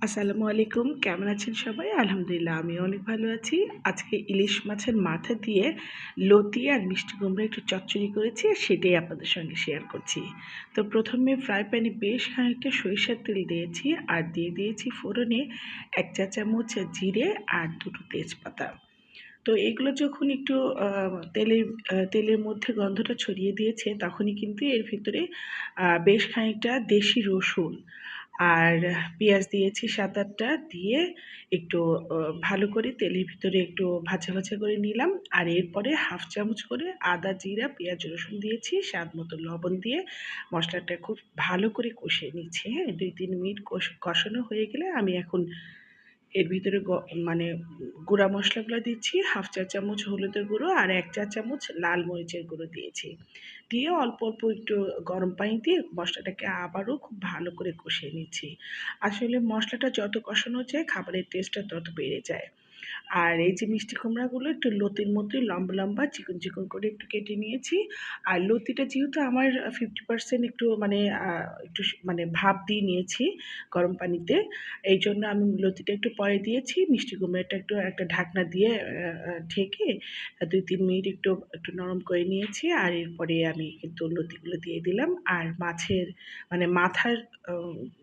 আসসালামু আলাইকুম। কেমন আছেন সবাই? আলহামদুলিল্লাহ আমিও অনেক ভালো আছি। আজকে ইলিশ মাছের মাথা দিয়ে লতি আর মিষ্টি কুমড়া একটু চচ্চড়ি করেছি, সেটাই আপনাদের সঙ্গে শেয়ার করছি। তো প্রথমে ফ্রাই প্যানে বেশ খানিকটা সরিষার তেল দিয়েছি আর দিয়ে দিয়েছি ফোড়নে ১ চা চামচ জিরে আর ২ টো তেজপাতা। তো এগুলো যখন একটু আ তেলের মধ্যে গন্ধটা ছড়িয়ে দিয়েছে, তখনই কিন্তু এর ভিতরে বেশ খানিকটা দেশি রসুন আর পেঁয়াজ দিয়েছি ৭-৮ টা, দিয়ে একটু ভালো করে তেলের ভিতরে একটু ভাজা, ভাজা করে নিলাম। আর এরপরে ১/২ চামচ করে আদা, জিরা, পেঁয়াজ, রসুন দিয়েছি। স্বাদ মতো লবণ দিয়ে মসলাটা খুব ভালো করে কষিয়ে নিচ্ছি, হ্যাঁ? ২-৩ মিনিট কষানো হয়ে গেলে আমি এখন এর ভিতরে মানে গুঁড়া মশলাগুলো দিচ্ছি। ১/২ চা চামচ হলুদের গুঁড়ো আর ১ চা চামচ লাল মরিচের গুঁড়ো দিয়েছি। দিয়ে অল্প, অল্প একটু গরম পানি দিয়ে মশলাটাকে আবারও খুব ভালো করে কষিয়ে নিচ্ছি। আসলে মশলাটা যত কষানো যায় খাবারের টেস্টটা তত বেড়ে যায়। আর এই যে মিষ্টি কুমড়াগুলো একটু লতির মতোই লম্বা, লম্বা চিকন, চিকন করে একটু কেটে নিয়েছি। আর লতিটা যেহেতু আমার 50% একটু মানে একটু মানে ভাপ দিয়ে নিয়েছি গরম পানিতে। এইজন্য আমি লতিটা একটু পরে দিয়েছি। মিষ্টি কুমড়াটা একটু একটা ঢাকনা দিয়ে ঢেকে ২-৩ মিনিট একটু নরম করে নিয়েছি। আর এরপরে আমি কিন্তু লতিগুলো দিয়ে দিলাম। আর মাছের মানে মাথার আ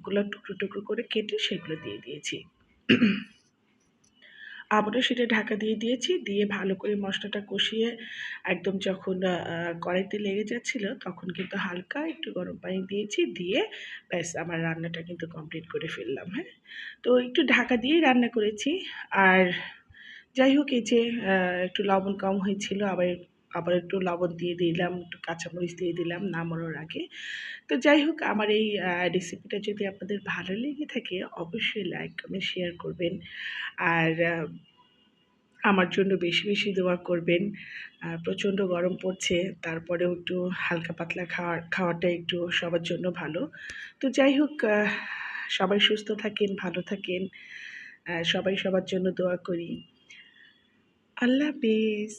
গুলো টুকরো, টুকরো করে কেটে সেগুলো দিয়ে দিয়েছি। আবারও সেটা ঢাকা দিয়ে দিয়েছি। দিয়ে ভালো করে মসলাটা কষিয়ে একদম যখন কড়াইতে লেগে যাচ্ছিল, তখন কিন্তু হালকা একটু গরম পানি দিয়েছি। দিয়ে ব্যাস আমার রান্নাটা কিন্তু কমপ্লিট করে ফেললাম, হ্যাঁ? তো একটু ঢাকা দিয়েই রান্না করেছি। আর যাই হোক, এই যে একটু লবণ কম হয়েছিল, আবার একটু লবণ দিয়ে দিলাম, একটু কাঁচামরিচ দিয়ে দিলাম নামানোর আগে। তো যাই হোক, আমার এই রেসিপিটা যদি আপনাদের ভালো লেগে থাকে, অবশ্যই লাইক, কমেন্ট, শেয়ার করবেন। আর আমার জন্য বেশি, বেশি দোয়া করবেন। প্রচণ্ড গরম পড়ছে, তারপরেও একটু হালকা পাতলা খাওয়াটা একটু সবার জন্য ভালো। তো যাই হোক, সবাই সুস্থ থাকেন, ভালো থাকেন। সবাই সবার জন্য দোয়া করি। আল্লাহ হাফেজ।